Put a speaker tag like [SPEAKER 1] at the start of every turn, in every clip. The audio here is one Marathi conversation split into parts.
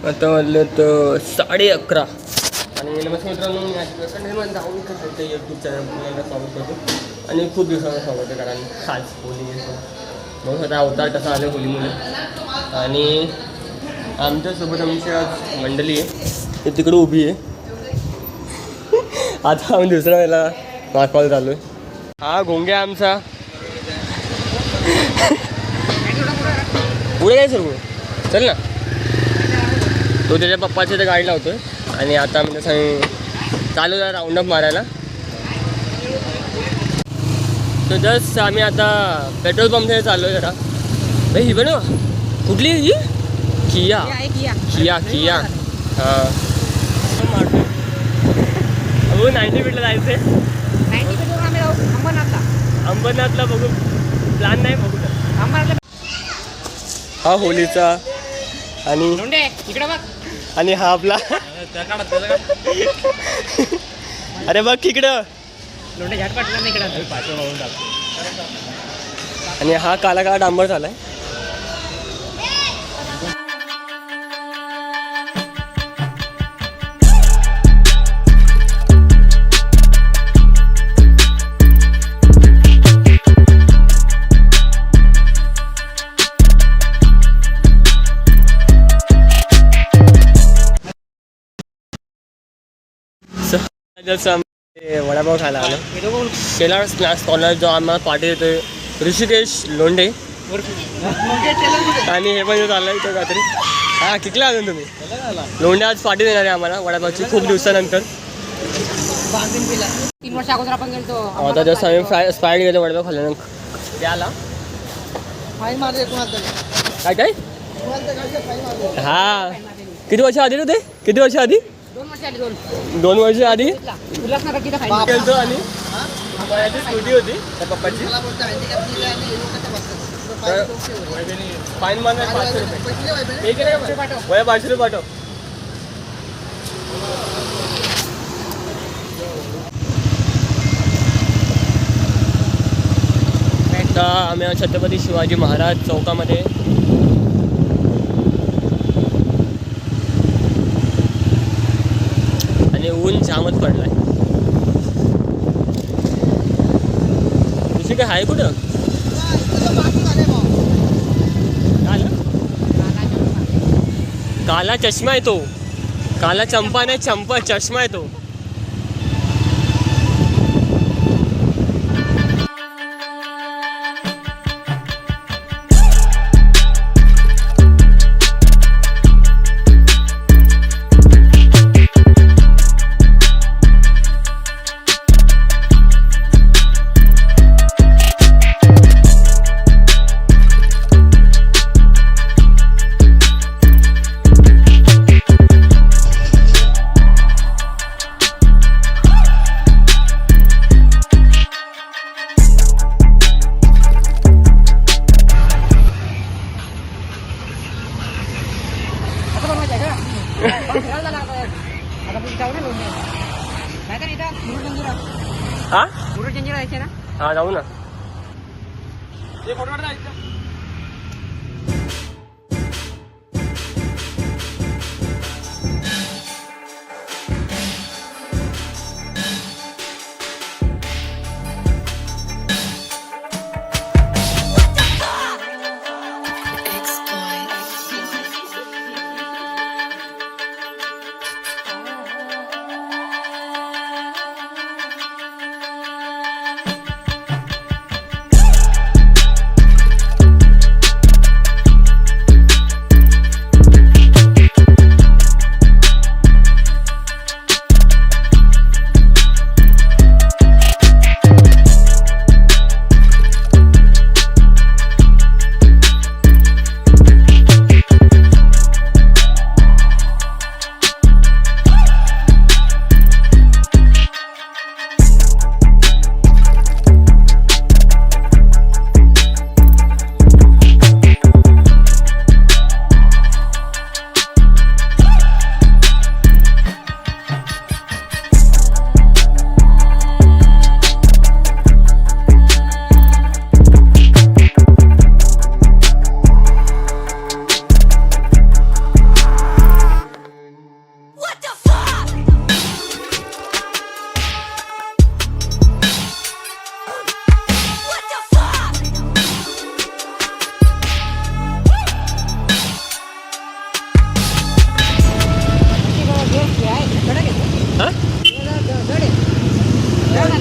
[SPEAKER 1] आता वाजले तर 11:30. आणि नमस्कार मित्रांनो, मी आज जाऊन करतो यूट्यूब चॅनल स्वागत करतो. आणि खूप दिवसांना स्वागत आहे, कारण खास होली येतो मग स्वतः अवतार कसा आलं होलीमुळे. आणि आमच्यासोबत आमची आज मंडळी आहे, ते तिकडे उभी आहे. आता आम्ही दुसऱ्या वेळेला वाकॉल चालू आहे. हा गोंग्या आमचा पुढे काय सर चल ना. तो त्याच्या पप्पाच्या इथे गाडी लावतोय. आणि आता आम्ही तसं चालू जरा राऊंडअप मारायला. तर जस्ट आम्ही आता पेट्रोल पंपमध्ये चाललो आहे जरा. भाई ही बनव कुठली ही किया किया किया हां हो 90 फीटला जायचं आहे. अंबरनाथला बघू, प्लॅन नाही बघू. हा होलीचा आणि हा आपला अरे बघ इकडं. आणि हा काला काला डांबर झालाय. जसं आम्ही वडापाव खायला आलो. शेलार स्नॅक्स कॉर्नर जो आम्हाला पाठी देतोय ऋषिकेश लोंढे. आणि हे पण चाललं इथं काहीतरी. हां किकला अजून तुम्ही लोंढे आज पाठी देणार आहे आम्हाला वडापावची खूप दिवसानंतर.
[SPEAKER 2] 3 वर्ष अगोदर आपण गेलो.
[SPEAKER 1] आता जसं आम्ही स्पाईड गेलो वडापाव खाल्ल्यानंतर त्याला काय काय हां किती वर्ष आधी होते, किती वर्ष आधी 2 वर्ष आधी गेलतो. आणि स्कूटी होती त्या पप्पाची. फाईन मारणार 500 रुपये. 500 रुपये पाठव. आता आम्ही छत्रपती शिवाजी महाराज चौकामध्ये आणि ऊन जामच पडलाय. दुसरी काय आहे कुठं काला चष्मा आहे तो. काला चंपा नाही, चंपा चष्मा आहे तो. हा जाऊ ना.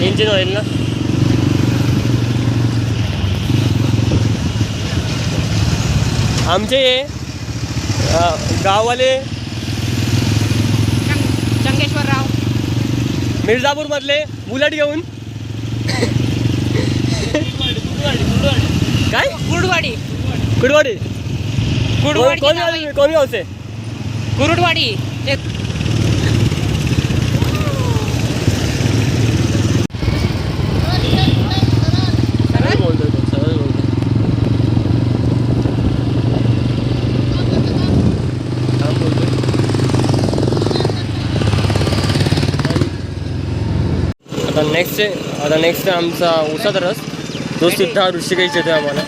[SPEAKER 1] इंजिन ऑइल ना. आमचे गाववाले
[SPEAKER 2] चंगेश्वरराव
[SPEAKER 1] मिर्झापूरमधले बुलेट घेऊन काय
[SPEAKER 2] कुरुडवाडी
[SPEAKER 1] कुडवाडी
[SPEAKER 2] कुरुडवाडी
[SPEAKER 1] कोण गावचे
[SPEAKER 2] कुरुडवाडी
[SPEAKER 1] सरळ बोलतोय तो सरळ बोलतोय. काम बोलतोय. आता नेक्स्ट आमचा उसाचा रस तो सुद्धा ऋषिकेश येते आम्हाला.